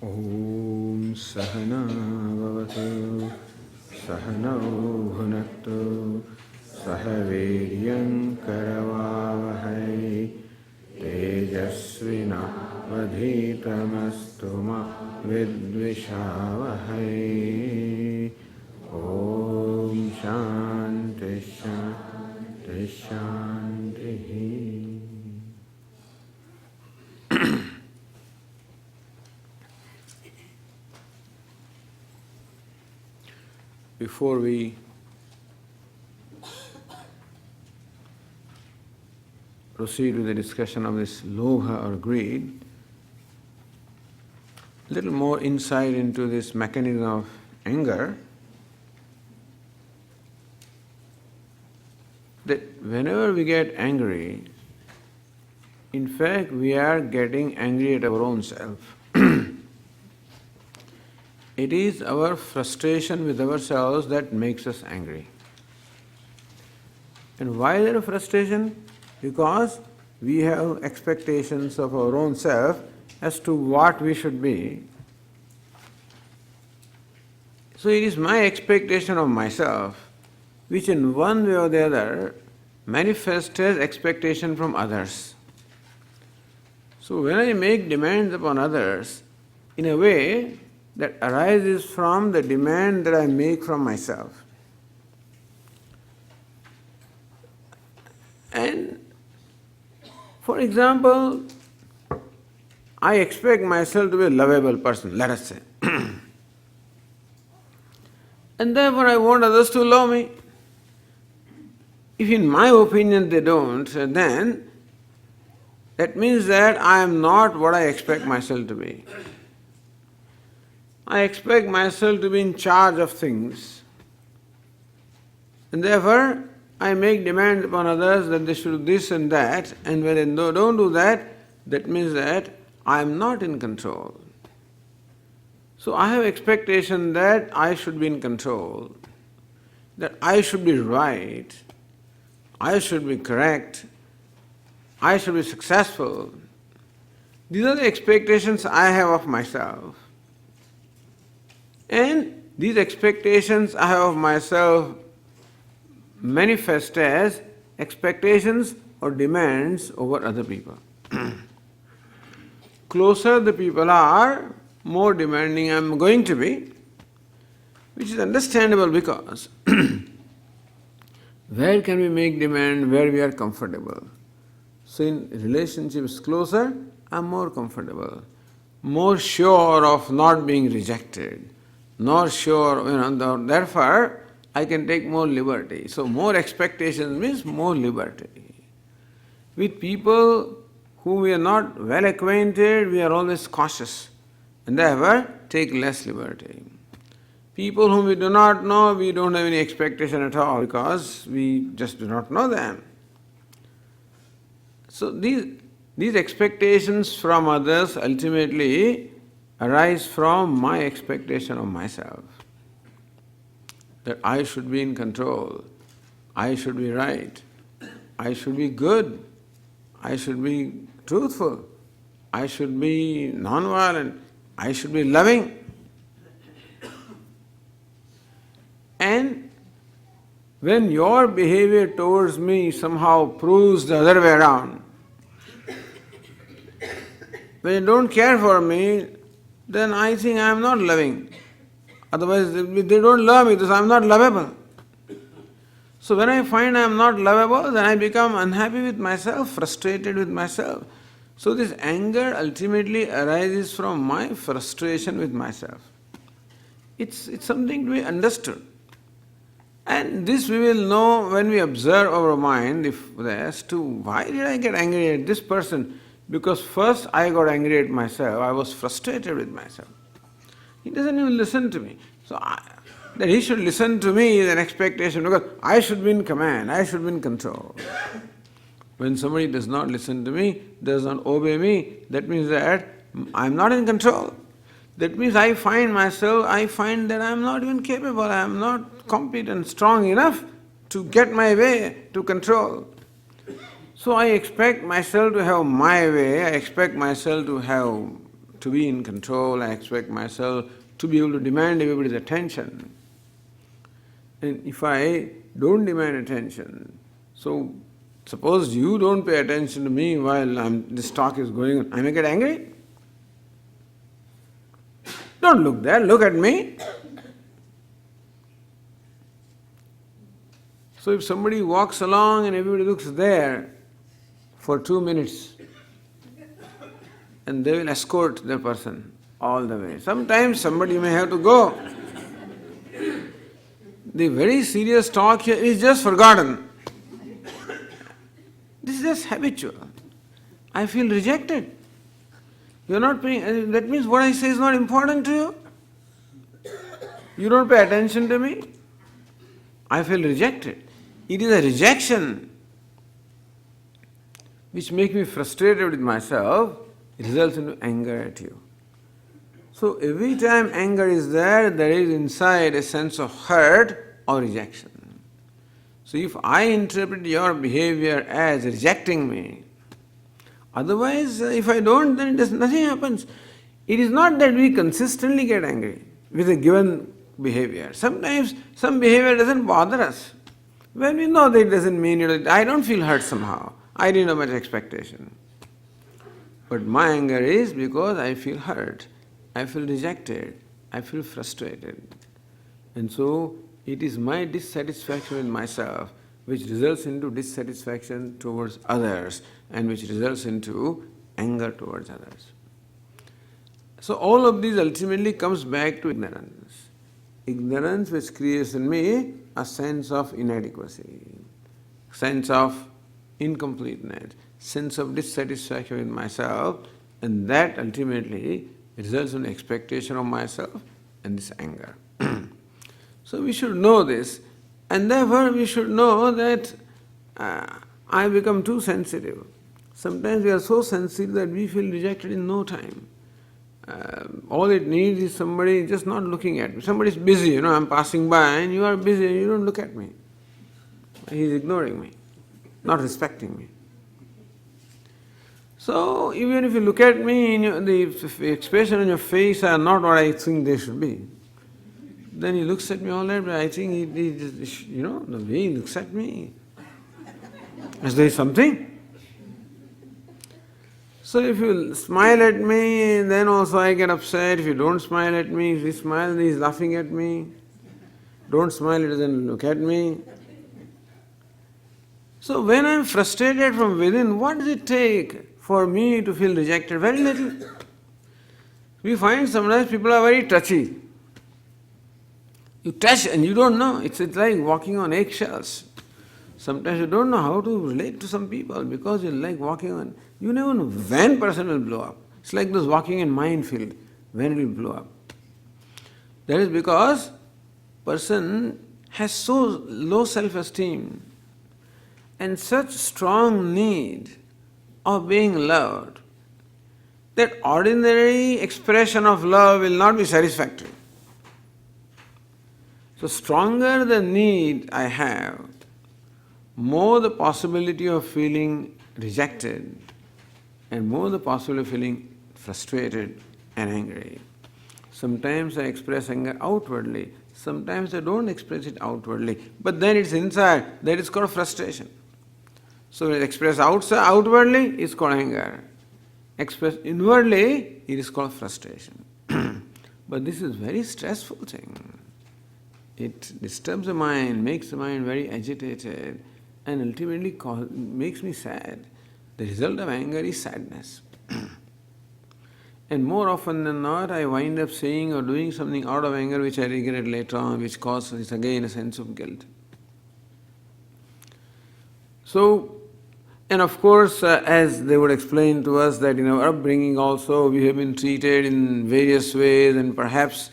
Om Sahana Bhavatu Sahana Bhunaktu Sahaviryam Karavavahai Tejasvina Vadhitamastuma Vidvishavahai. Om Shanti Shanti Shanti. Before we proceed with the discussion of this lobha or greed, a little more insight into this mechanism of anger, that whenever we get angry, in fact we are getting angry at our own self. It is our frustration with ourselves that makes us angry. And why is there a frustration? Because we have expectations of our own self as to what we should be. So it is my expectation of myself which in one way or the other manifests as expectation from others. So when I make demands upon others, in a way that arises from the demand that I make from myself. And for example, I expect myself to be a lovable person, let us say. And therefore I want others to love me. If in my opinion they don't, then that means that I am not what I expect myself to be. I expect myself to be in charge of things. And therefore, I make demands upon others that they should do this and that, and when they don't do that, that means that I am not in control. So I have expectation that I should be in control, that I should be right, I should be correct, I should be successful. These are the expectations I have of myself. And these expectations I have of myself manifest as expectations or demands over other people. Closer the people are, more demanding I am going to be, which is understandable because where can we make demand where we are comfortable? So in relationships closer, I am more comfortable, more sure of not being rejected. Not sure, therefore I can take more liberty. So more expectations means more liberty. With people whom we are not well acquainted, we are always cautious and therefore take less liberty. People whom we do not know, we don't have any expectation at all because we just do not know them. So these expectations from others ultimately arise from my expectation of myself. That I should be in control, I should be right, I should be good, I should be truthful, I should be non-violent, I should be loving. And when your behavior towards me somehow proves the other way around, when you don't care for me, then I think I am not loving. Otherwise, if they don't love me, I am not lovable. So when I find I am not lovable, then I become unhappy with myself, frustrated with myself. So this anger ultimately arises from my frustration with myself. It's something to be understood. And this we will know when we observe our mind, as to why did I get angry at this person? Because first I got angry at myself, I was frustrated with myself. He doesn't even listen to me. So that he should listen to me is an expectation because I should be in command, I should be in control. When somebody does not listen to me, does not obey me, that means that I am not in control. That means I find that I am not even capable, I am not competent, strong enough to get my way, to control. So I expect myself to have my way, I expect myself to to be in control, I expect myself to be able to demand everybody's attention. And if I don't demand attention, so suppose you don't pay attention to me while this talk is going on, I may get angry. Don't look there, look at me. So if somebody walks along and everybody looks there for 2 minutes, and they will escort the person all the way. Sometimes somebody may have to go. The very serious talk here is just forgotten. This is just habitual. I feel rejected. You are not paying, that means what I say is not important to you. You don't pay attention to me. I feel rejected. It is a rejection which makes me frustrated with myself. It results into anger at you. So every time anger is there is inside a sense of hurt or rejection. So if I interpret your behavior as rejecting me, otherwise if I don't, then nothing happens. It is not that we consistently get angry with a given behavior. Sometimes some behavior doesn't bother us. When we know that it doesn't mean it, I don't feel hurt somehow. I didn't have much expectation. But my anger is because I feel hurt, I feel rejected, I feel frustrated. And so it is my dissatisfaction with myself which results into dissatisfaction towards others and which results into anger towards others. So all of this ultimately comes back to ignorance. Ignorance which creates in me a sense of inadequacy, sense of incompleteness, sense of dissatisfaction with myself, and that ultimately results in expectation of myself and this anger. So we should know this, and therefore we should know that I become too sensitive. Sometimes we are so sensitive that we feel rejected in no time. All it needs is somebody just not looking at me. Somebody is busy, I'm passing by and you are busy and you don't look at me. He is ignoring me, not respecting me. So even if you look at me, the expression on your face are not what I think they should be. Then he looks at me all right, but I think he just, the way he looks at me, as there is something. So if you smile at me, then also I get upset. If you don't smile at me, if you smile, he is laughing at me. Don't smile, he doesn't look at me. So when I am frustrated from within, what does it take for me to feel rejected? Very little. We find sometimes people are very touchy. You touch and you don't know. It's like walking on eggshells. Sometimes you don't know how to relate to some people because you're like walking on... You never know when person will blow up. It's like those walking in minefield, when it will blow up. That is because person has so low self-esteem and such strong need of being loved that ordinary expression of love will not be satisfactory. So stronger the need I have, more the possibility of feeling rejected and more the possibility of feeling frustrated and angry. Sometimes I express anger outwardly, sometimes I don't express it outwardly, but then it's inside, that is called frustration. So when I express outwardly, it's called anger. Express inwardly, it is called frustration. But this is a very stressful thing. It disturbs the mind, makes the mind very agitated, and ultimately makes me sad. The result of anger is sadness. And more often than not, I wind up saying or doing something out of anger which I regret later on, which causes again a sense of guilt. So, and of course, as they would explain to us that in our upbringing also we have been treated in various ways, and perhaps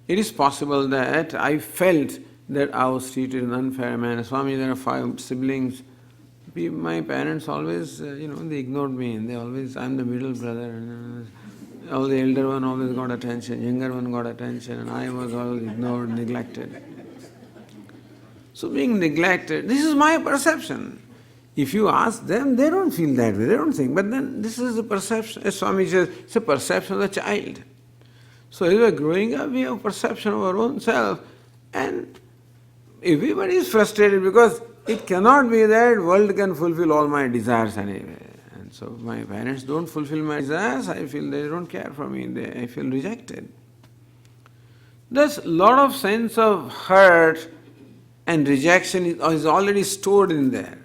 it is possible that I felt that I was treated in an unfair manner. Swami, there are 5 siblings. My parents always, they ignored me, and I'm the middle brother, and all the elder one always got attention, younger one got attention, and I was always ignored, neglected. So being neglected, this is my perception. If you ask them, they don't feel that way, they don't think. But then this is the perception, as Swami says, it's a perception of the child. So as we are growing up, we have perception of our own self, and everybody is frustrated because it cannot be that world can fulfill all my desires anyway. And so my parents don't fulfill my desires, I feel they don't care for me, I feel rejected. There's a lot of sense of hurt and rejection is already stored in there,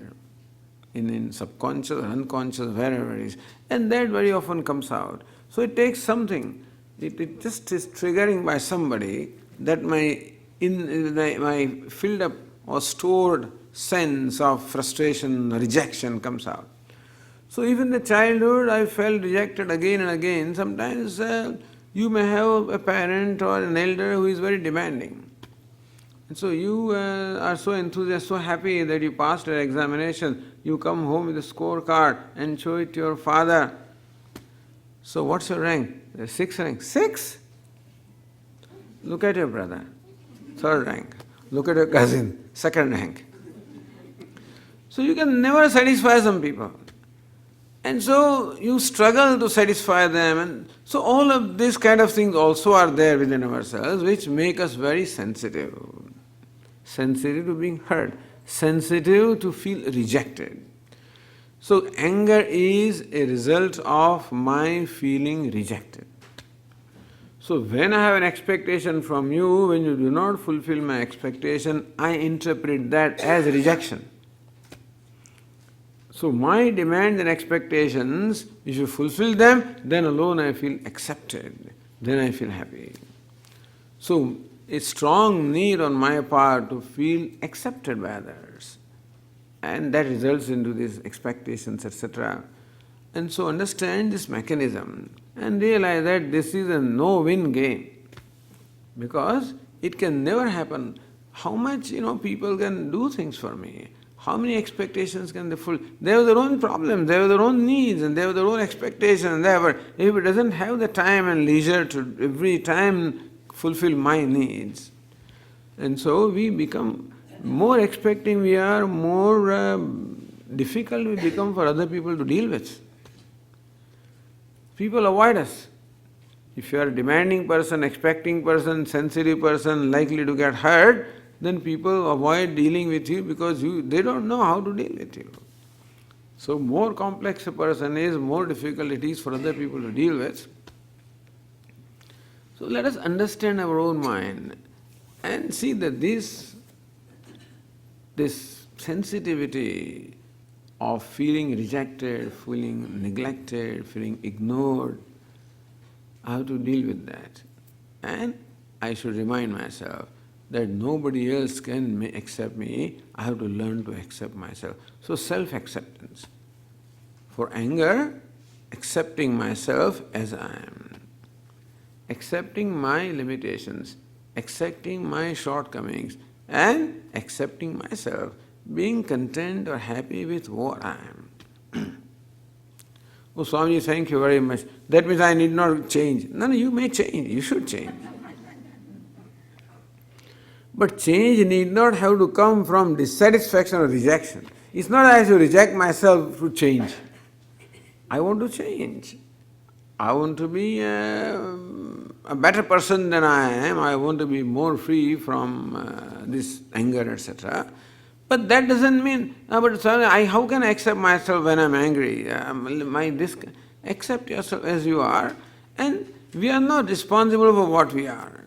in subconscious or unconscious, wherever it is. And that very often comes out. So it takes something. It just is triggering by somebody that my filled up or stored sense of frustration, rejection comes out. So even in the childhood, I felt rejected again and again. Sometimes you may have a parent or an elder who is very demanding. And so you are so enthusiastic, so happy that you passed your examination. You come home with a scorecard and show it to your father. So what's your rank? 6th rank. 6? Look at your brother. 3rd rank. Look at your cousin. 2nd rank. So you can never satisfy some people. And so you struggle to satisfy them. And so all of these kind of things also are there within ourselves, which make us very sensitive. Sensitive to being hurt. Sensitive to feel rejected. So anger is a result of my feeling rejected. So when I have an expectation from you, when you do not fulfill my expectation, I interpret that as rejection. So my demands and expectations, if you fulfill them, then alone I feel accepted. Then I feel happy. So a strong need on my part to feel accepted by others. And that results into these expectations, etc. And so understand this mechanism and realize that this is a no-win game. Because it can never happen. How much, people can do things for me? How many expectations can they fulfill? They have their own problems, they have their own needs, and they have their own expectations. If it doesn't have the time and leisure to every time fulfill my needs. And so we become more expecting we are, more difficult we become for other people to deal with. People avoid us. If you are a demanding person, expecting person, sensitive person, likely to get hurt, then people avoid dealing with you because they don't know how to deal with you. So more complex a person is, more difficult it is for other people to deal with. So let us understand our own mind and see that this sensitivity of feeling rejected, feeling neglected, feeling ignored, I have to deal with that. And I should remind myself that nobody else can accept me, I have to learn to accept myself. So self-acceptance. For anger, accepting myself as I am. Accepting my limitations, accepting my shortcomings, and accepting myself, being content or happy with what I am. Oh, Swami, thank you very much. That means I need not change. No, you may change, you should change. But change need not have to come from dissatisfaction or rejection. It's not as you reject myself to change. I want to change. I want to be a better person than I am. I want to be more free from this anger, etc. But that doesn't mean, how can I accept myself when I'm angry? Accept yourself as you are, and we are not responsible for what we are.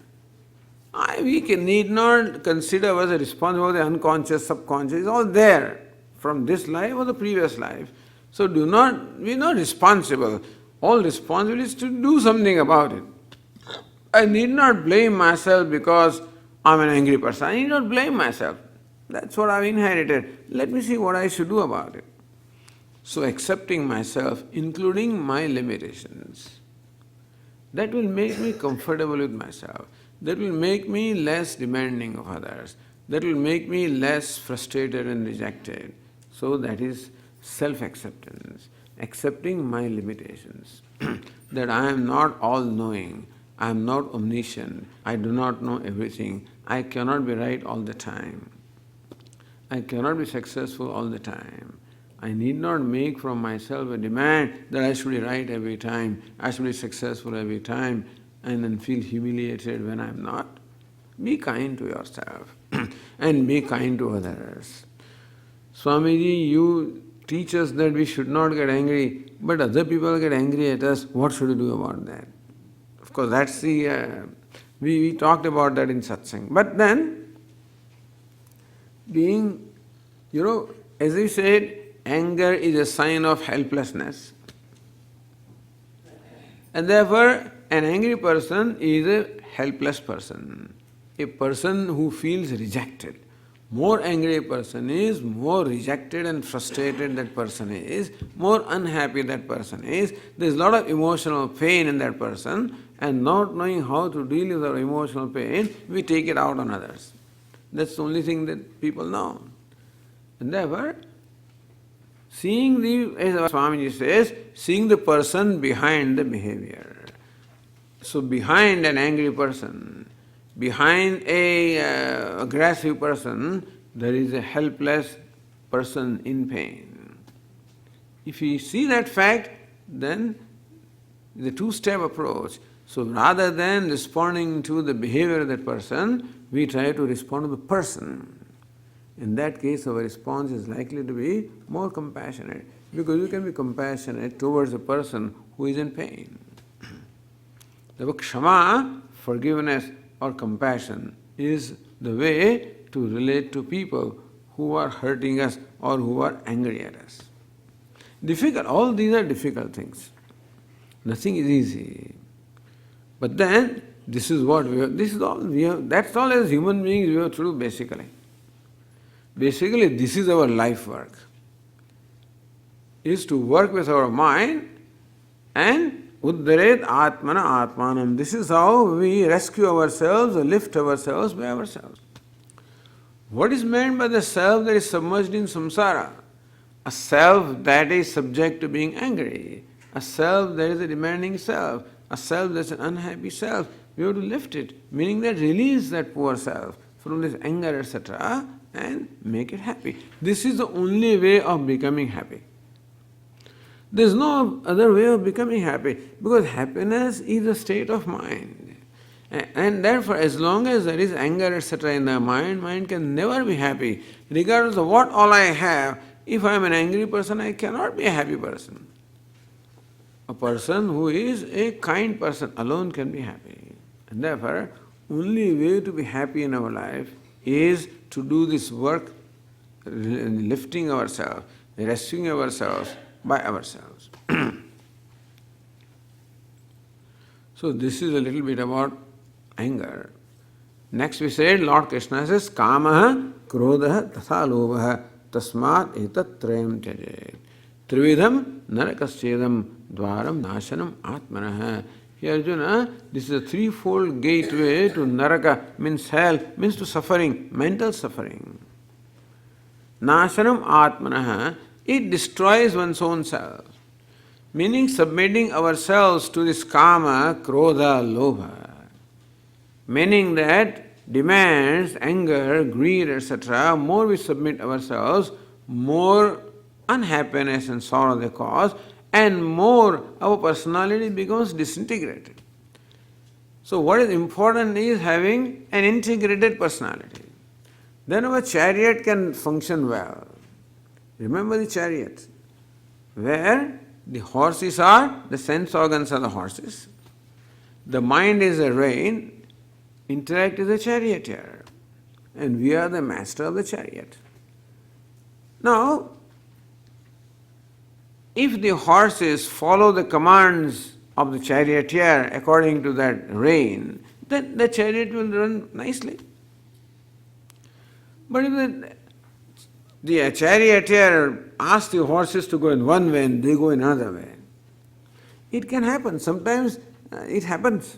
We need not consider ourselves responsible for the unconscious, subconscious. It's all there from this life or the previous life. So we're not responsible. All responsibility is to do something about it. I need not blame myself because I'm an angry person. I need not blame myself. That's what I've inherited. Let me see what I should do about it. So accepting myself, including my limitations, that will make me comfortable with myself. That will make me less demanding of others. That will make me less frustrated and rejected. So that is self-acceptance. Accepting my limitations. That I am not all-knowing. I am not omniscient. I do not know everything. I cannot be right all the time. I cannot be successful all the time. I need not make from myself a demand that I should be right every time, I should be successful every time, and then feel humiliated when I am not. Be kind to yourself and be kind to others. Swamiji, you teach us that we should not get angry, but other people get angry at us. What should we do about that? Of course, that's the... we talked about that in satsang. But then, being, as we said, anger is a sign of helplessness. And therefore, an angry person is a helpless person. A person who feels rejected. More angry a person is, more rejected and frustrated that person is, more unhappy that person is. There is a lot of emotional pain in that person, and not knowing how to deal with our emotional pain, we take it out on others. That's the only thing that people know. And therefore, seeing as our Swamiji says, seeing the person behind the behavior. So behind an angry person, behind a aggressive person, there is a helpless person in pain. If we see that fact, then the two-step approach. So rather than responding to the behavior of that person, we try to respond to the person. In that case, our response is likely to be more compassionate, because you can be compassionate towards a person who is in pain. The kshama, forgiveness or compassion, is the way to relate to people who are hurting us or who are angry at us. Difficult, all these are difficult things. Nothing is easy. But then, this is what we have, this is all we have, that's all as human beings we have to do basically. Basically, this is our life work. Is to work with our mind and uddaret atmana atmanam. This is how we rescue ourselves or lift ourselves by ourselves. What is meant by the self that is submerged in samsara? A self that is subject to being angry. A self that is a demanding self. A self that is an unhappy self. We have to lift it, meaning that release that poor self from this anger, etc., and make it happy. This is the only way of becoming happy. There is no other way of becoming happy, because happiness is a state of mind. And therefore, as long as there is anger, etc. in the mind can never be happy. Regardless of what all I have, if I am an angry person, I cannot be a happy person. A person who is a kind person alone can be happy. And therefore, only way to be happy in our life is to do this work, lifting ourselves, rescuing ourselves by ourselves. So this is a little bit about anger. Next we said, Lord Krishna says, Kamaha, Krodha, Tatha Lobha, Tasmat Etat Trayam Tyajet. Trividham Narakaschedam Dwaram Nashanam Atmanaha. Here Arjuna, this is a threefold gateway to Naraka, means hell, means to suffering, mental suffering. Nashanam Atmanaha, it destroys one's own self. Meaning submitting ourselves to this Kama, Krodha, Lobha. Meaning that demands, anger, greed, etc., more we submit ourselves, more unhappiness and sorrow they cause, and more our personality becomes disintegrated. So what is important is having an integrated personality. Then our chariot can function well. Remember the chariot, where the horses are, the sense organs are the horses, the mind is the rein, intellect is the charioteer, and we are the master of the chariot. Now, if the horses follow the commands of the charioteer according to that rein, then the chariot will run nicely. But if the charioteer asks the horses to go in one way and they go in another way, it can happen. Sometimes it happens.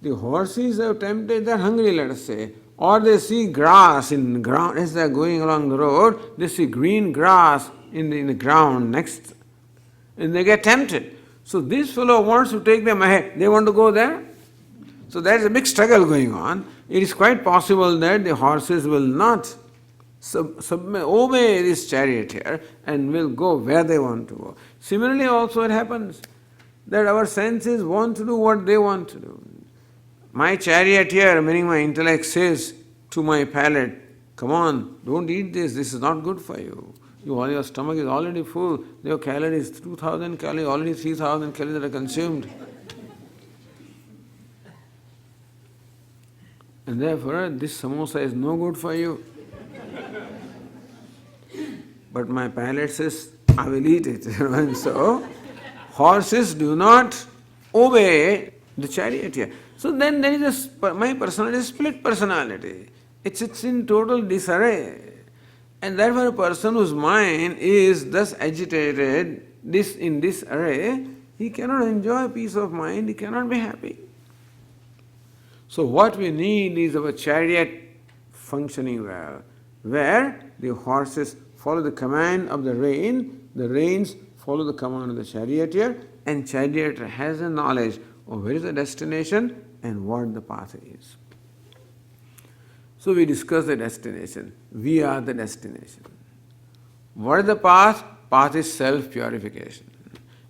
The horses are tempted, they are hungry, let us say, or they see grass in the ground as they are going along the road, they see green grass in the ground next, and they get tempted. So this fellow wants to take them ahead. They want to go there. So there is a big struggle going on. It is quite possible that the horses will not obey this charioteer and will go where they want to go. Similarly also it happens that our senses want to do what they want to do. My charioteer, meaning my intellect, says to my palate, come on, don't eat this, this is not good for you. Your stomach is already full, your calories, 2000 calories, already 3000 calories that are consumed. And therefore, this samosa is no good for you. But my palate says, I will eat it. And so, horses do not obey the charioteer. So then there is my personality is split personality. It's in total disarray. And therefore a person whose mind is thus agitated in this array, he cannot enjoy peace of mind, he cannot be happy. So what we need is our chariot functioning well, where the horses follow the command of the reins follow the command of the charioteer, and charioteer has a knowledge of where is the destination and what the path is. So we discuss the destination. We are the destination. What is the path? Path is self-purification.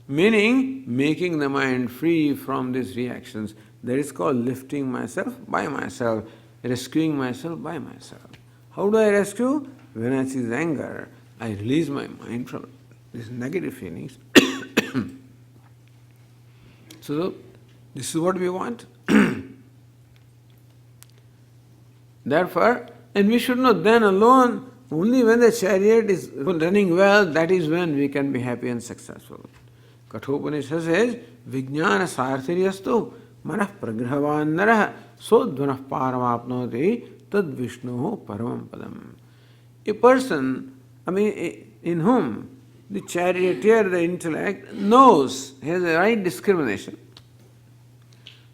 Meaning, making the mind free from these reactions. That is called lifting myself by myself, rescuing myself by myself. How do I rescue? When I see anger, I release my mind from these negative feelings. So, this is what we want. Therefore, and we should know then alone, only when the chariot is running well, that is when we can be happy and successful. Kathopanishad says, Vijnana sarthiryastu manah pragrahavan narah sodvanah paramapnoti tad vishnu paramam padam. A person, in whom the charioteer, the intellect, knows, has the right discrimination.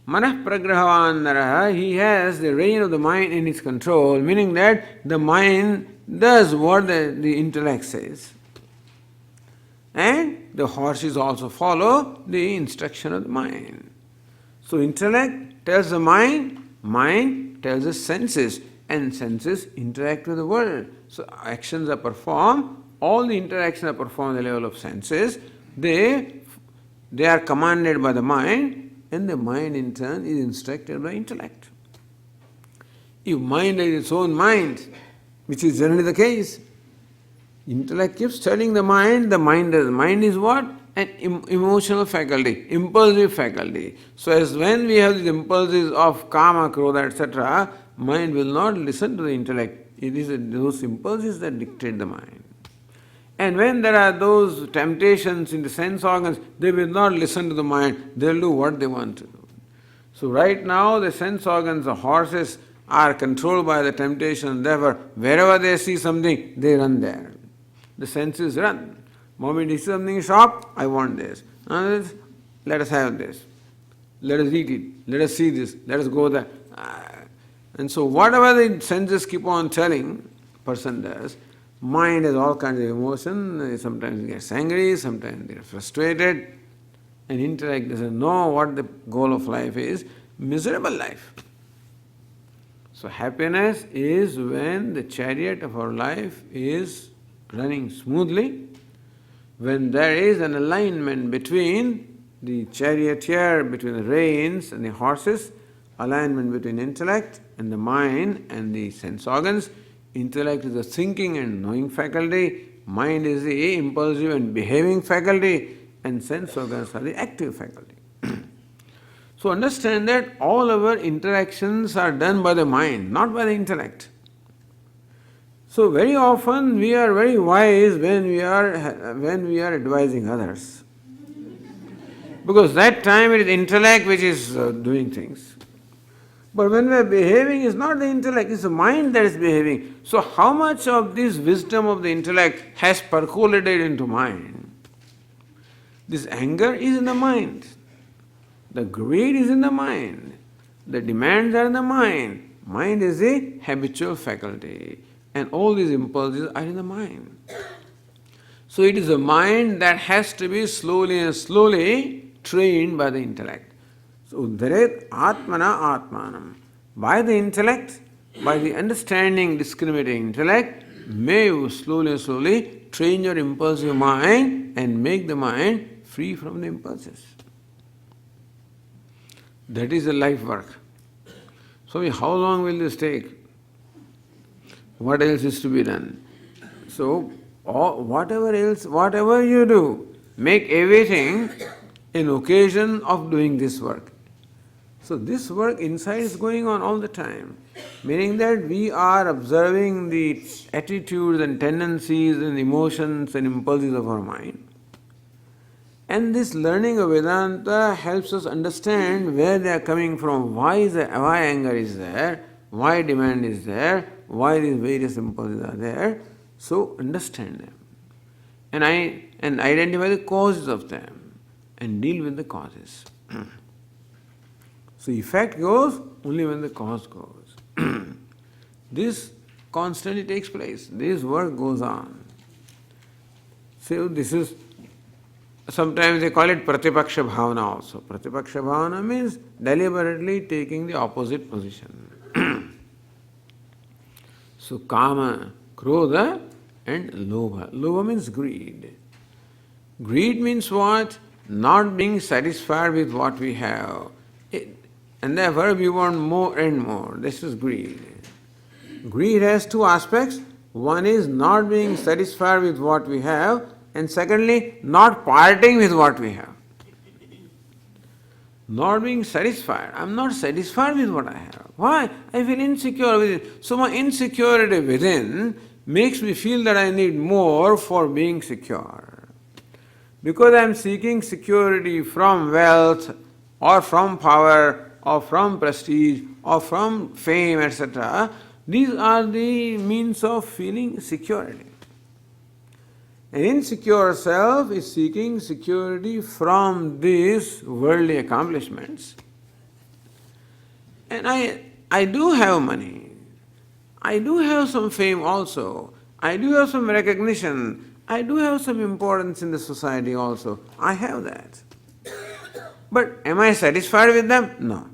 Manah pragrahavan naraha, he has the reign of the mind in his control, meaning that the mind does what the intellect says. And the horses also follow the instruction of the mind. So intellect tells the mind tells the senses, and senses interact with the world. So actions are performed, all the interactions are performed at the level of senses. They are commanded by the mind, and the mind in turn is instructed by intellect. If mind has its own mind, which is generally the case, intellect keeps telling the mind does. Mind is what? An emotional faculty, impulsive faculty. So as when we have these impulses of kama, krodha, etc., mind will not listen to the intellect. It is those impulses that dictate the mind. And when there are those temptations in the sense organs, they will not listen to the mind, they will do what they want to do. So right now the sense organs, the horses, are controlled by the temptation, therefore wherever they see something, they run there. The senses run. Moment you see something in shop, I want this. Let us have this. Let us eat it. Let us see this. Let us go there. And so whatever the senses keep on telling, person does. Mind has all kinds of emotion. Sometimes it gets angry, sometimes they are frustrated. And intellect doesn't know what the goal of life is. Miserable life. So happiness is when the chariot of our life is running smoothly, when there is an alignment between the charioteer, between the reins and the horses, alignment between intellect and the mind and the sense organs. Intellect is the thinking and knowing faculty, mind is the impulsive and behaving faculty, and sense organs are the active faculty. So understand that all our interactions are done by the mind, not by the intellect. So very often we are very wise when we are advising others. Because that time it is intellect which is doing things. But when we are behaving, it's not the intellect, it's the mind that is behaving. So how much of this wisdom of the intellect has percolated into mind? This anger is in the mind. The greed is in the mind. The demands are in the mind. Mind is the habitual faculty. And all these impulses are in the mind. So it is the mind that has to be slowly and slowly trained by the intellect. So udharet atmana atmanam. By the intellect, by the understanding, discriminating intellect, may you slowly train your impulsive mind and make the mind free from the impulses. That is the life work. So how long will this take? What else is to be done? So whatever you do, make everything an occasion of doing this work. So this work inside is going on all the time, meaning that we are observing the attitudes and tendencies and emotions and impulses of our mind. And this learning of Vedanta helps us understand where they are coming from, why anger is there, why demand is there, why these various impulses are there. So understand them. And identify the causes of them and deal with the causes. So effect goes only when the cause goes. This constantly takes place. This work goes on. So this is, sometimes they call it Pratipaksha Bhavana also. Pratipaksha Bhavana means deliberately taking the opposite position. So Kama, Krodha and Lobha. Lobha means greed. Greed means what? Not being satisfied with what we have. And therefore we want more and more. This is greed. Greed has two aspects. One is not being satisfied with what we have, and secondly, not parting with what we have. Not being satisfied. I'm not satisfied with what I have. Why? I feel insecure within. So my insecurity within makes me feel that I need more for being secure. Because I am seeking security from wealth or from power or from prestige or from fame, etc. These are the means of feeling security. An insecure self is seeking security from these worldly accomplishments. And I do have money. I do have some fame also. I do have some recognition. I do have some importance in the society also. I have that. But am I satisfied with them? No.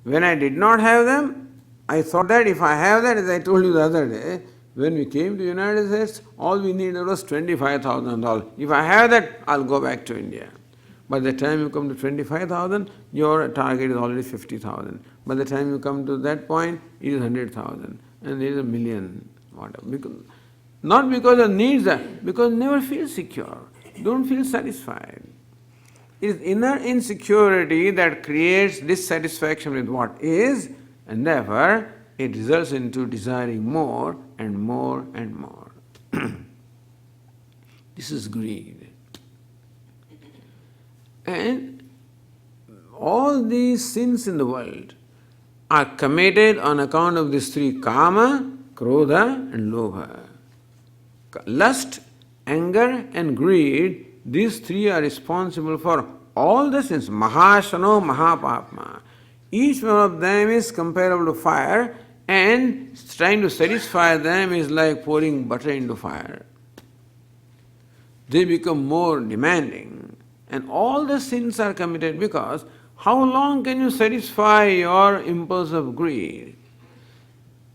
When I did not have them, I thought that if I have that, as I told you the other day, when we came to the United States, all we needed was $25,000. If I have that, I'll go back to India. By the time you come to 25,000, your target is already 50,000. By the time you come to that point, it is 100,000. And there is a million. Whatever. Not because of needs, because never feel secure. Don't feel satisfied. It is inner insecurity that creates dissatisfaction with what is, and therefore it results into desiring more and more and more. This is greed. And all these sins in the world are committed on account of these three: Kama, Krodha and Lobha. Lust, anger and greed, these three are responsible for all the sins. Mahashano Mahapapma. Each one of them is comparable to fire, and trying to satisfy them is like pouring butter into fire. They become more demanding, and all the sins are committed because how long can you satisfy your impulse of greed?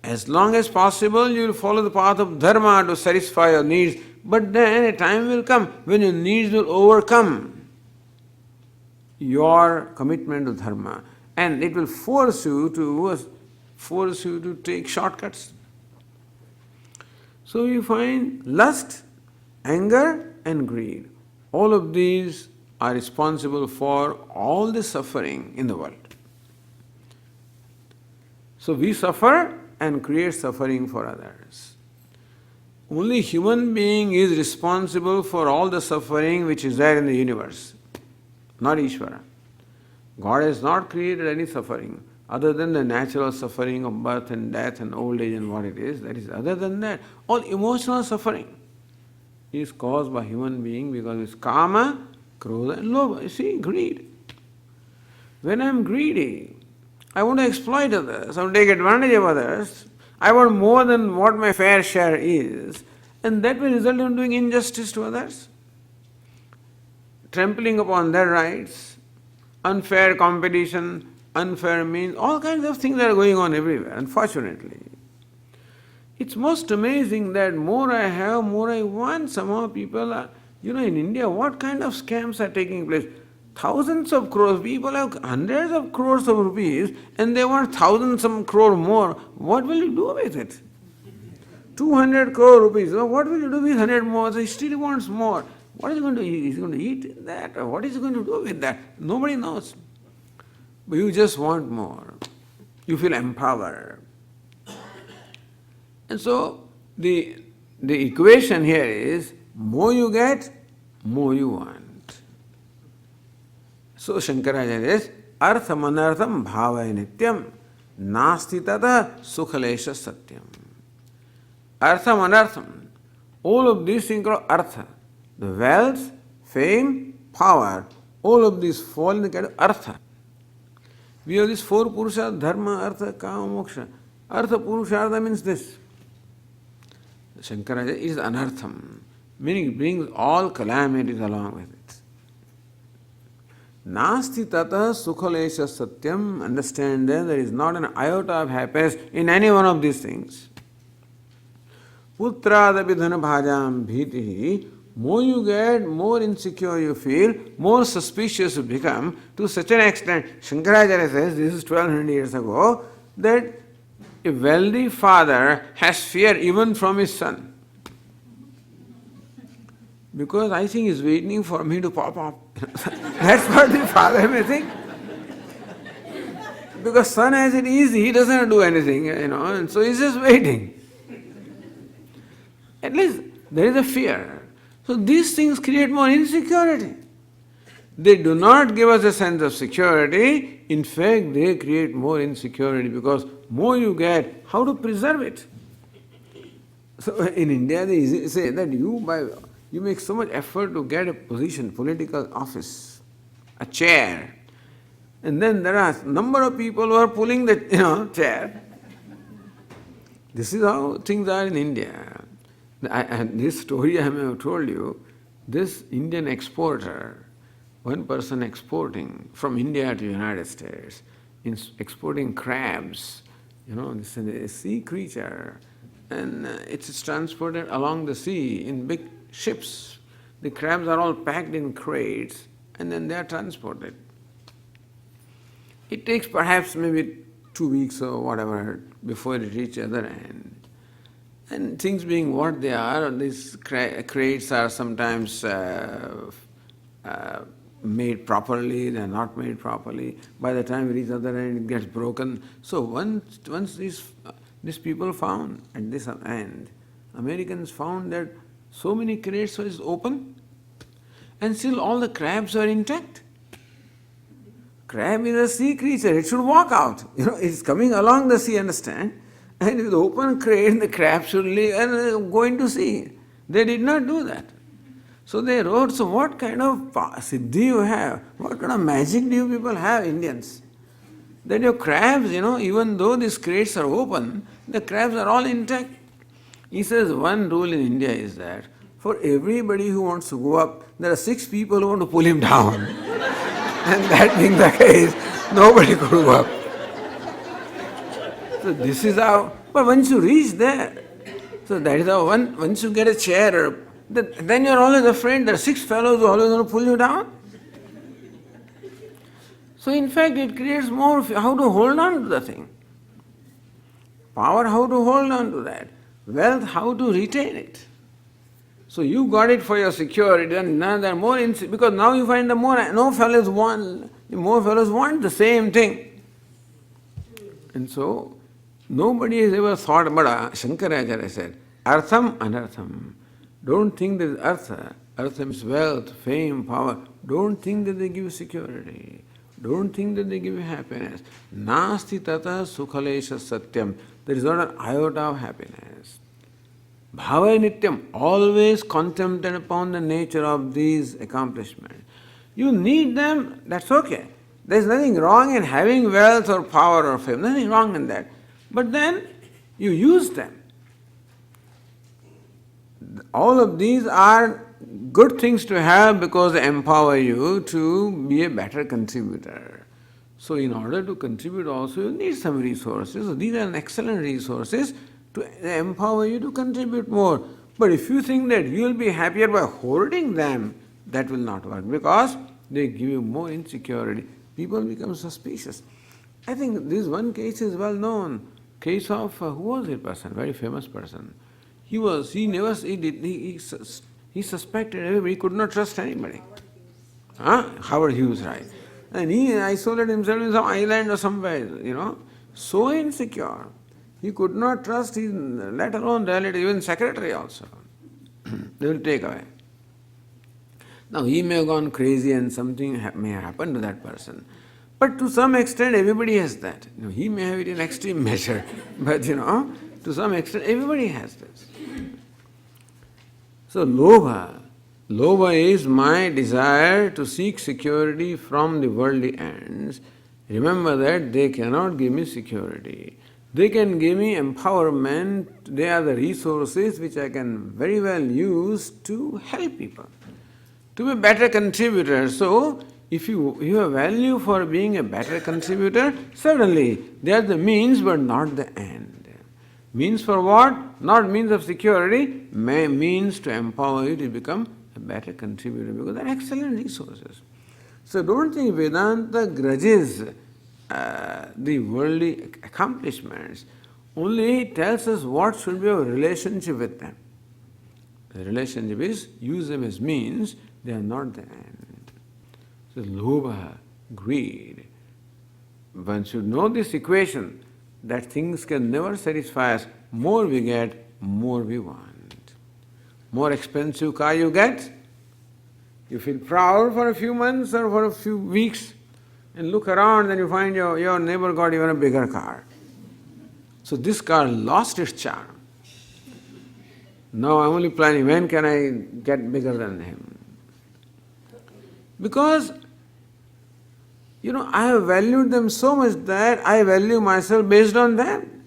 As long as possible, you will follow the path of dharma to satisfy your needs, but then a time will come when your needs will overcome your commitment to dharma, and it will force you to take shortcuts. So you find lust, anger and greed. All of these are responsible for all the suffering in the world. So we suffer and create suffering for others. Only human being is responsible for all the suffering which is there in the universe, not Ishvara. God has not created any suffering other than the natural suffering of birth and death and old age and what it is. That is, other than that, all emotional suffering is caused by human being because it's Kama, Krodha and Lobha. You see, greed. When I am greedy, I want to exploit others, I want to take advantage of others, I want more than what my fair share is, and that will result in doing injustice to others, trampling upon their rights, unfair competition, unfair means, all kinds of things are going on everywhere, unfortunately. It's most amazing that more I have, more I want. Somehow people are, in India, what kind of scams are taking place? Thousands of crores, people have hundreds of crores of rupees and they want thousands of crore more. What will you do with it? 200 crore rupees, what will you do with 100 more? So he still wants more. What is he going to eat? Is he going to eat that? Or what is he going to do with that? Nobody knows. But you just want more. You feel empowered. And so the equation here is more you get, more you want. So Shankaracharya says, Artham anartham bhavaya nityam nasti tata sukhalesha satyam. Artham anartham. All of these things are artha. The wealth, fame, power, all of these fall in the category of artha. We have these four purushartha, dharma, artha, kama, moksha. Artha purushartha means this. Shankaracharya is anartham, meaning it brings all calamities along with it. Nasti tata sukhalesha satyam. Understand that there is not an iota of happiness in any one of these things. Putradapi dhana bhajam bhitihi. More you get, more insecure you feel, more suspicious you become, to such an extent. Shankaracharya says, this is 1200 years ago, that a wealthy father has fear even from his son. Because I think he's waiting for me to pop up. That's what the father may think. Because son has it easy, he doesn't do anything, and so he's just waiting. At least there is a fear. So these things create more insecurity. They do not give us a sense of security. In fact, they create more insecurity because more you get, how to preserve it? So in India, they say that you make so much effort to get a position, political office, a chair, and then there are a number of people who are pulling the chair. This is how things are in India. And this story I may have told you, this Indian exporter, one person exporting from India to the United States, exporting crabs, this is a sea creature, and it's transported along the sea in big ships. The crabs are all packed in crates and then they are transported. It takes perhaps maybe 2 weeks or whatever before it reaches the other end. And things being what they are, these crates are sometimes made properly, they are not made properly. By the time we reach the other end, it gets broken. So once these people found at this end, Americans found that so many crates were open and still all the crabs are intact. Crab is a sea creature, it should walk out. It's coming along the sea, understand? And with open crate, the crab should leave and go into sea. They did not do that. So they wrote, so what kind of siddhi you have? What kind of magic do you people have, Indians? That your crabs, even though these crates are open, the crabs are all intact. He says one rule in India is that for everybody who wants to go up, there are 6 people who want to pull him down. And that being the case, nobody could go up. So this is how, but once you reach there, so that is how once you get a chair, then you're always afraid there are 6 fellows who always want to pull you down. So in fact it creates more how to hold on to the thing. Power, how to hold on to that. Wealth, how to retain it. So you got it for your security, and now there are more because now you find more fellows want the same thing. And so nobody has ever thought, but Shankaracharya said, Artham anartham. Don't think that artha. Artha means wealth, fame, power. Don't think that they give you security. Don't think that they give you happiness. Nasti tata sukhalesha satyam. There is not an iota of happiness. Bhava nityam. Always contemplate upon the nature of these accomplishments. You need them, that's okay. There is nothing wrong in having wealth or power or fame. Nothing wrong in that. But then you use them. All of these are good things to have because they empower you to be a better contributor. So in order to contribute also, you need some resources. So these are excellent resources to empower you to contribute more. But if you think that you will be happier by hoarding them, that will not work because they give you more insecurity. People become suspicious. I think this one case is well known. Case of who was it person? Very famous person. He suspected everybody. He could not trust anybody. Howard Hughes, right? And he isolated himself in some island or somewhere, so insecure. He could not trust his, let alone relative, even secretary also. They will take away. Now he may have gone crazy and something may happen to that person. But to some extent everybody has that. He may have it in extreme measure, but to some extent everybody has this. So lobha is my desire to seek security from the worldly ends. Remember that they cannot give me security. They can give me empowerment. They are the resources which I can very well use to help people, to be a better contributor. So, if you have value for being a better contributor, certainly they are the means but not the end. Means for what? Not means of security, means to empower you to become a better contributor because they are excellent resources. So don't think Vedanta grudges the worldly accomplishments, only tells us what should be our relationship with them. The relationship is use them as means, they are not the end. So lobha, greed. One should know this equation that things can never satisfy us. More we get, more we want. More expensive car you get, you feel proud for a few months or for a few weeks, and look around and you find your neighbor got even a bigger car. So this car lost its charm. Now I'm only planning, when can I get bigger than him? Because, I have valued them so much that I value myself based on them.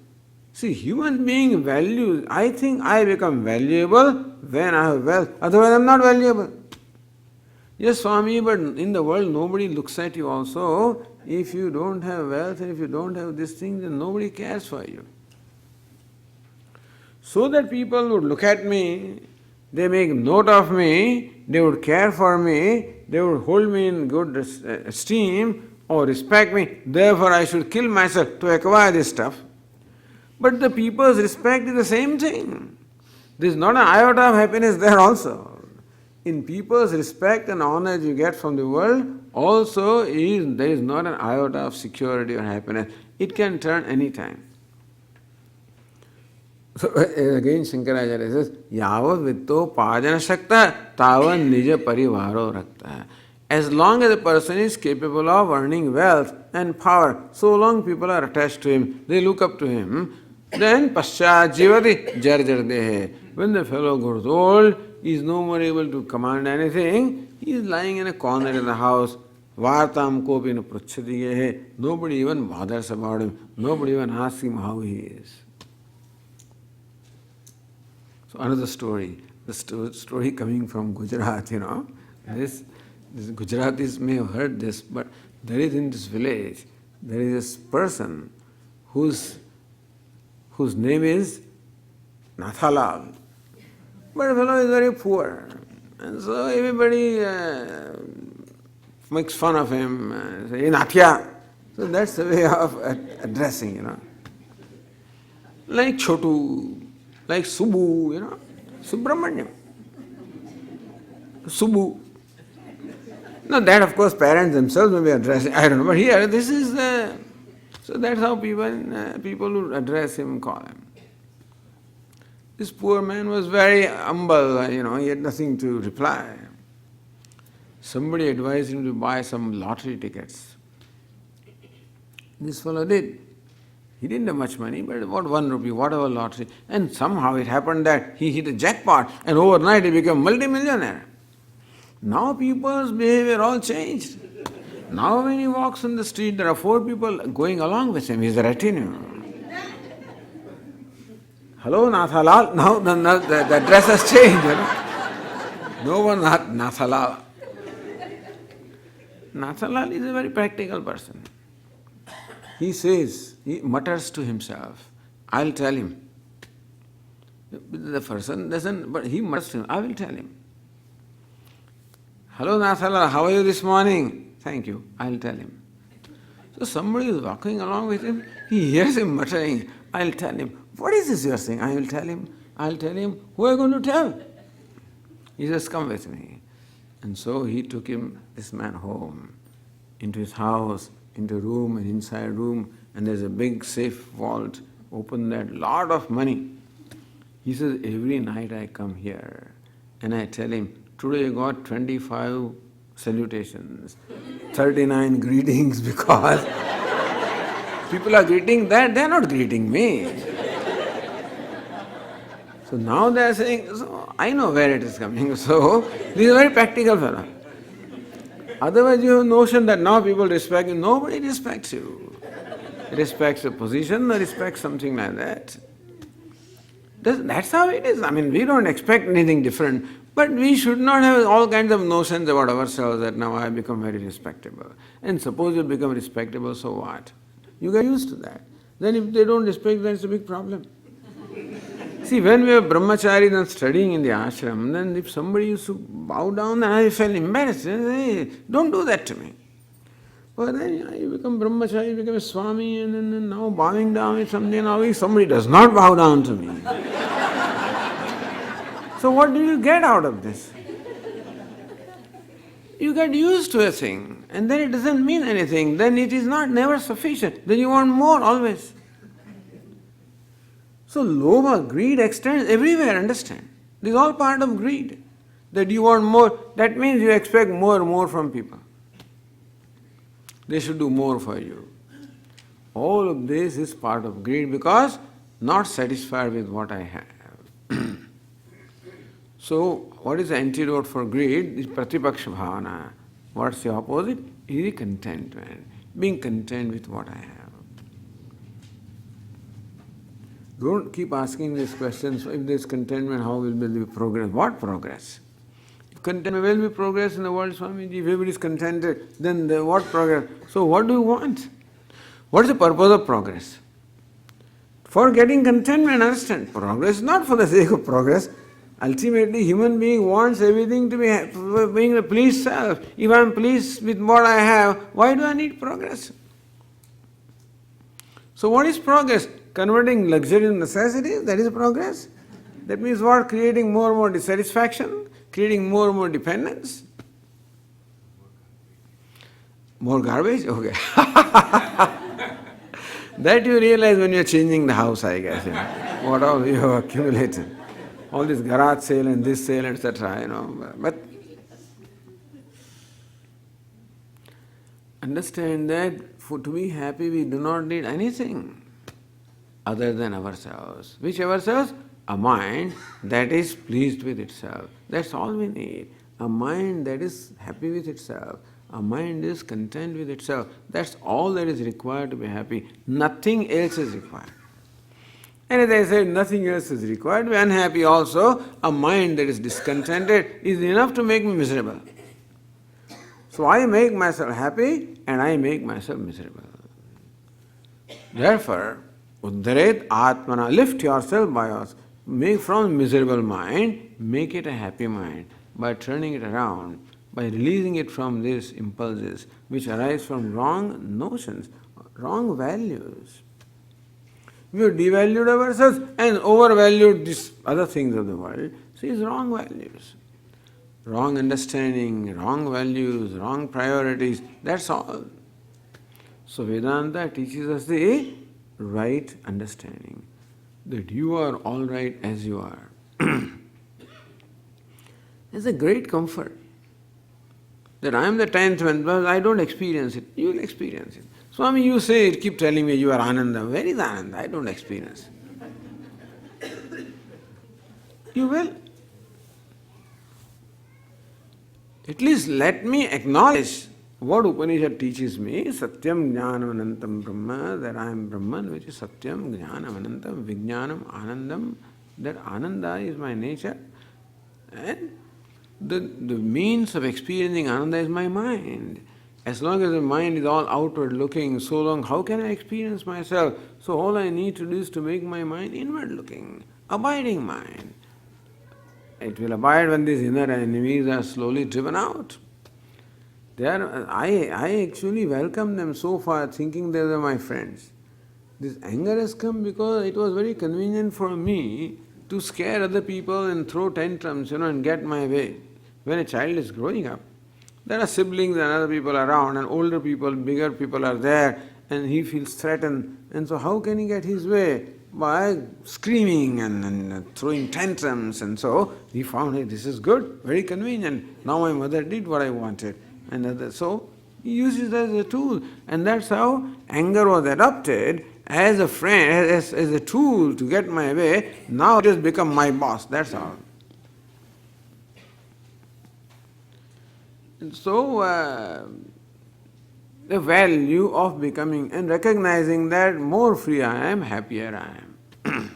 See, human being values, I think I become valuable when I have wealth, otherwise I'm not valuable. Yes, Swami, but in the world nobody looks at you also. If you don't have wealth and if you don't have this thing, then nobody cares for you. So that people would look at me, they make note of me, they would care for me, they would hold me in good esteem or respect me, therefore I should kill myself to acquire this stuff. But the people's respect is the same thing. There is not an iota of happiness there also. In people's respect and honor you get from the world, also there is not an iota of security or happiness. It can turn any time. So again Shankaracharya says, Yavad vitto pajana shakta tavan nija parivaro rakta. As long as a person is capable of earning wealth and power, so long people are attached to him, they look up to him, then paschat jivati jarjar dehe. When the fellow grows old, he is no more able to command anything, he is lying in a corner in the house, vartam kopi na prachadiyehe. Nobody even bothers about him, nobody even asks him how he is. So another story, the story coming from Gujarat, This Gujaratis may have heard this, but there is in this village, there is this person whose name is Nathalal. But the fellow is very poor. And so everybody makes fun of him, say, hey, Nathya. So that's the way of addressing, Like Chotu, like Subbu, Subramanyam. Subbu. Now that of course parents themselves may be addressing, I don't know, but here this is so that's how people who address him call him. This poor man was very humble, he had nothing to reply. Somebody advised him to buy some lottery tickets. This fellow did. He didn't have much money, but about 1 rupee, whatever lottery. And somehow it happened that he hit a jackpot and overnight he became multimillionaire. Now people's behavior all changed. Now when he walks on the street, there are 4 people going along with him. He's a retinue. Hello, Nathalal. Now the dress has changed. No one, Nathalal. Nathalal is a very practical person. He says, he mutters to himself, I'll tell him. The person doesn't, but he must, I will tell him. Hello Nathala, how are you this morning? Thank you, I'll tell him. So somebody is walking along with him, he hears him muttering, I'll tell him. What is this you are saying? I will tell him. I'll tell him. Who are you going to tell? He says, come with me. And so he took this man home, into his house, into a room, an inside room, and there's a big safe vault. Open that, lot of money. He says, every night I come here and I tell him, today I got 25 salutations, 39 greetings, because people are greeting that, they're not greeting me. So now they are saying, so I know where it is coming. So this is a very practical fellow. Otherwise you have a notion that now people respect you. Nobody respects you. Respects your position or respects something like that. That's how it is. I mean, we don't expect anything different, but we should not have all kinds of notions about ourselves that now I have become very respectable. And suppose you become respectable, so what? You get used to that. Then if they don't respect, then it's a big problem. See, when we were brahmacharis and studying in the ashram, then if somebody used to bow down, then I felt embarrassed. Hey, don't do that to me. But then you become brahmachari, you become a Swami, and then now bowing down is something, now somebody does not bow down to me. So what do you get out of this? You get used to a thing, and then it doesn't mean anything, then it is never sufficient, then you want more always. So lobha, greed extends everywhere, understand? This is all part of greed. That you want more, that means you expect more and more from people. They should do more for you. All of this is part of greed because not satisfied with what I have. So what is the antidote for greed? Is pratipaksha bhavana. What's the opposite? Is contentment. Being content with what I have. Don't keep asking these questions. If there is contentment, how will there be progress? What progress? If contentment will be progress in the world, Swamiji. If everybody is contented, then what progress? So what do you want? What is the purpose of progress? For getting contentment, understand. Progress is not for the sake of progress. Ultimately, human being wants everything to be being the pleased self. If I am pleased with what I have, why do I need progress? So what is progress? Converting luxury into necessity, that is progress. That means what? Creating more and more dissatisfaction, creating more and more dependence. More garbage? Okay. That you realize when you are changing the house, I guess. What all you have accumulated. All this garage sale and this sale, etc. But understand that to be happy, we do not need anything other than ourselves. Which ourselves? A mind that is pleased with itself. That's all we need. A mind that is happy with itself. A mind is content with itself. That's all that is required to be happy. Nothing else is required. And as I said, nothing else is required to be unhappy also. A mind that is discontented is enough to make me miserable. So I make myself happy and I make myself miserable. Therefore, Uddharet Atmana, lift yourself by yours. Make from miserable mind, make it a happy mind by turning it around, by releasing it from these impulses which arise from wrong notions, wrong values. We have devalued ourselves and overvalued these other things of the world. So it's wrong values. Wrong understanding, wrong values, wrong priorities, that's all. So Vedanta teaches us the right understanding, that you are all right as you are. It's a great comfort that I am the 10th one, but I don't experience it. You will experience it. Swami, you say it, keep telling me you are Ananda. Where is Ananda? I don't experience. You will. At least let me acknowledge what Upanishad teaches me, Satyam Jnanam Anantam Brahma, that I am Brahman, which is Satyam Jnanam Anantam Vijnanam Anandam, that Ananda is my nature, and the means of experiencing Ananda is my mind. As long as the mind is all outward looking, so long how can I experience myself? So all I need to do is to make my mind inward looking. abiding mind. It will abide when these inner enemies are slowly driven out. I actually welcome them so far, thinking they were my friends. This anger has come because it was very convenient for me to scare other people and throw tantrums, and get my way. When a child is growing up, there are siblings and other people around, and older people, bigger people are there, and he feels threatened. And so, how can he get his way? By screaming and throwing tantrums. And so, he found, hey, this is good, very convenient. Now my mother did what I wanted. So, he uses it as a tool. And that's how anger was adopted as a friend, as a tool to get my way. Now it has become my boss. That's all. And so, the value of becoming and recognizing that more free I am, happier I am.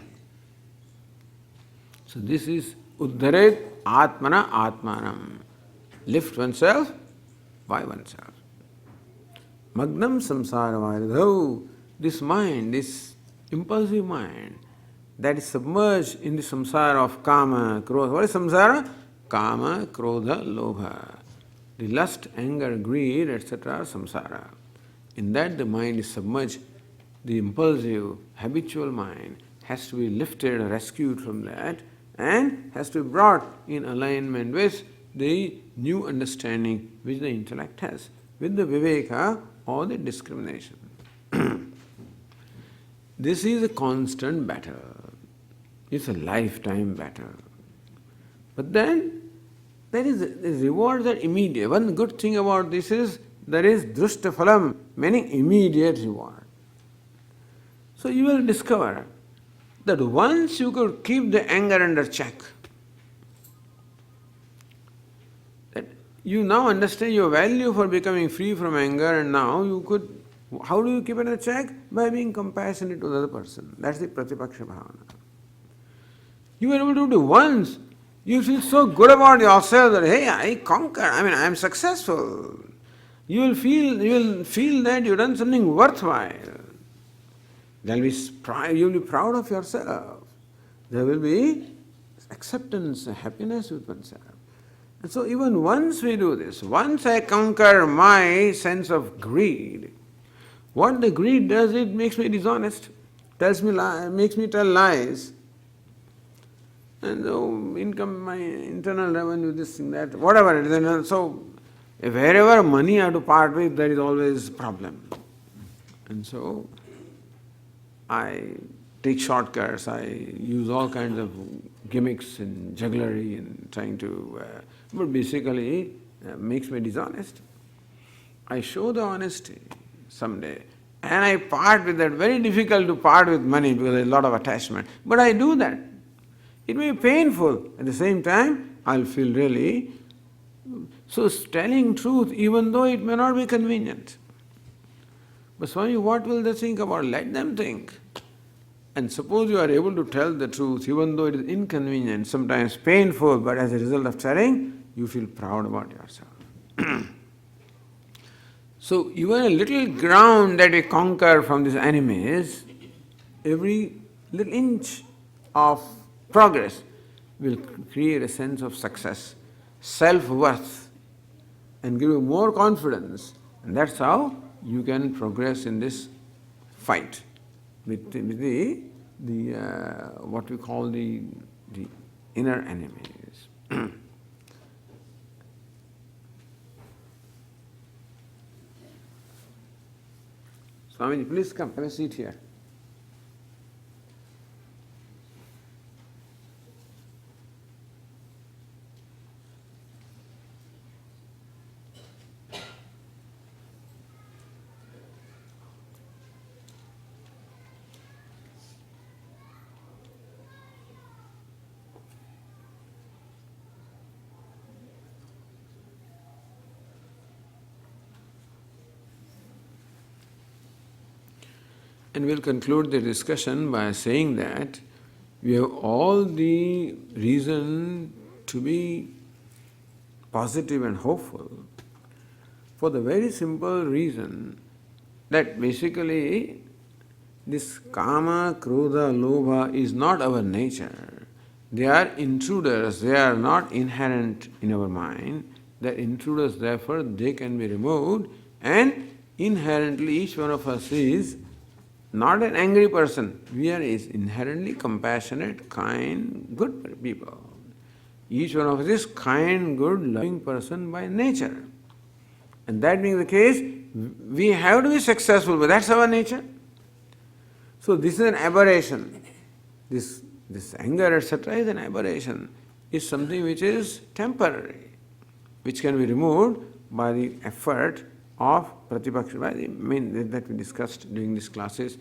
So this is Uddharet Atmana Atmanam. Lift oneself by oneself. Magnam samsara varidhau. This mind, this impulsive mind that is submerged in the samsara of kama, krodha. What is samsara? Kama, krodha, lobha. The lust, anger, greed, etc. samsara. In that the mind is submerged. The impulsive, habitual mind has to be lifted, rescued from that, and has to be brought in alignment with the new understanding which the intellect has, with the viveka or the discrimination. This is a constant battle. It's a lifetime battle. But then there is rewards are immediate. One good thing about this is there is drushta-phalam, meaning immediate reward. So you will discover that once you could keep the anger under check, that you now understand your value for becoming free from anger, and now you could, how do you keep it in check? By being compassionate to the other person. That's the pratipaksha bhavana. You are able to do once, you feel so good about yourself that, hey, I conquer, I am successful. You will feel that you've done something worthwhile. You will be proud of yourself. There will be acceptance, happiness with oneself. And so even once we do this, once I conquer my sense of greed, what the greed does, it makes me dishonest, makes me tell lies. And my internal revenue, this thing, that, whatever it is. So wherever money I have to part with, there is always a problem. And so I take shortcuts, I use all kinds of gimmicks and jugglery and trying to, but basically makes me dishonest. I show the honesty someday, and I part with that. Very difficult to part with money because there is a lot of attachment, but I do that. It may be painful. At the same time, I'll feel really, so telling truth even though it may not be convenient. But Swami, what will they think about? Let them think. And suppose you are able to tell the truth even though it is inconvenient, sometimes painful, but as a result of telling, you feel proud about yourself. So even a little ground that we conquer from these enemies, every little inch of progress will create a sense of success, self-worth, and give you more confidence. And that's how you can progress in this fight with the what we call the inner enemies. Swami, please come, have a seat here. And we'll conclude the discussion by saying that we have all the reason to be positive and hopeful for the very simple reason that basically this kama, krodha, lobha is not our nature. They are intruders, they are not inherent in our mind. They are intruders, therefore they can be removed, and inherently each one of us is not an angry person. We are is inherently compassionate, kind, good people. Each one of us is kind, good, loving person by nature. And that being the case, we have to be successful, but that's our nature. So this is an aberration. This anger, etc., is an aberration. It's something which is temporary, which can be removed by the effort of Pratipaksha, by the main that we discussed during these classes.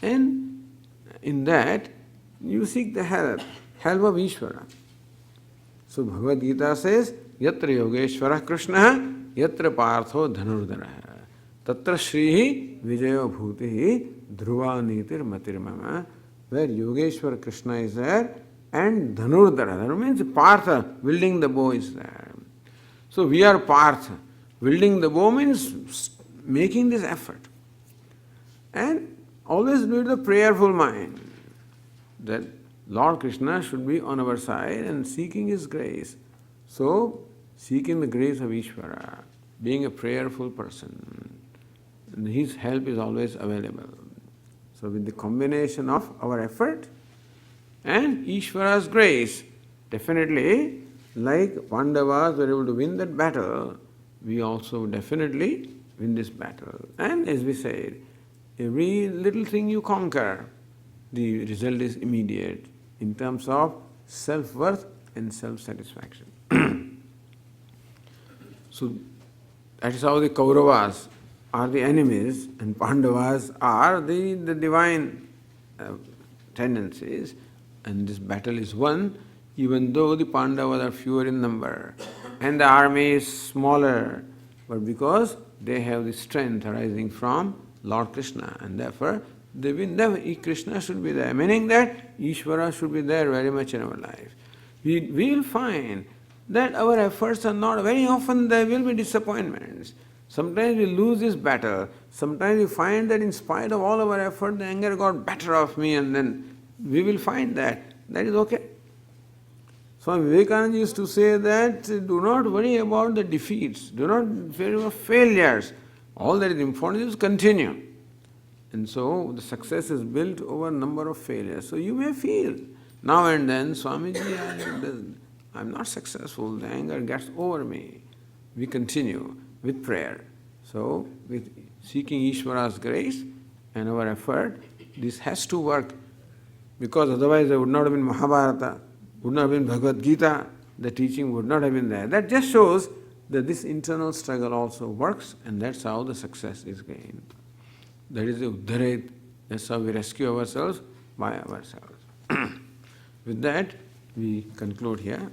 And in that, you seek the help of Ishvara. So Bhagavad Gita says, Yatra Yogeshwara Krishna, Yatra Partho Dhanurdara, Tatra Shrihi Vijayo Bhuti Dhruva Nitir Matir Mama, where Yogeshwara Krishna is there and Dhanurdara, that means Partha, wielding the bow, is there. So we are Partha. Wielding the bow means making this effort. And always with a prayerful mind that Lord Krishna should be on our side and seeking His grace. So, seeking the grace of Ishvara, being a prayerful person, and His help is always available. So, with the combination of our effort and Ishvara's grace, definitely, like Pandavas were able to win that battle, we also definitely win this battle. And as we said, every little thing you conquer, the result is immediate in terms of self-worth and self-satisfaction. So that is how the Kauravas are the enemies and Pandavas are the divine tendencies, and this battle is won even though the Pandavas are fewer in number and the army is smaller, but because they have the strength arising from Lord Krishna, and therefore they win. Krishna should be there, meaning that Ishvara should be there very much in our life. We will find that our efforts are not, very often there will be disappointments. Sometimes we lose this battle. Sometimes we find that in spite of all our effort, the anger got better of me, and then we will find that is okay. Swami Vivekananda used to say that do not worry about the defeats, do not worry about failures. All that is important is continue. And so the success is built over a number of failures. So you may feel now and then, Swamiji, I'm not successful, the anger gets over me. We continue with prayer. So with seeking Ishvara's grace and our effort, this has to work, because otherwise there would not have been Mahabharata, would not have been Bhagavad Gita, the teaching would not have been there. That just shows that this internal struggle also works, and that's how the success is gained. That is the Uddharet, that's how we rescue ourselves by ourselves. With that, we conclude here.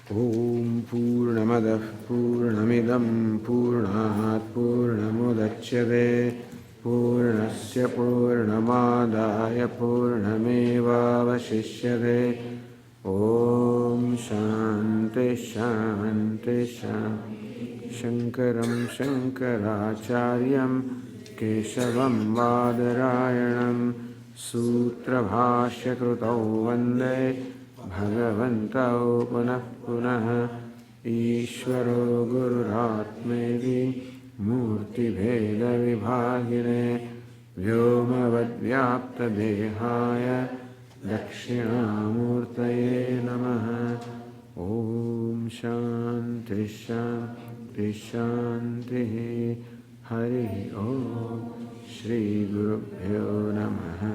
Om Purnamadah Purnamidam Purnat Purnamudachyate Purnasya Purnamadaya Purnameva Vashishyate. Om Shanti Shanti Shanti. Shankaram Shankaracharyam Keshavam Vadarayanam Sutra Bhashya Krutau Vande Bhagavantau Punah Punah. Ishvaro Gururatmedi Murti Bheda Vibhagine Vyoma Vadvyapta Dehaya Dakshinamurtaye Namaha. Om Shanti Shanti Shanti. Hari Om. Shri Gurubhyo Namaha.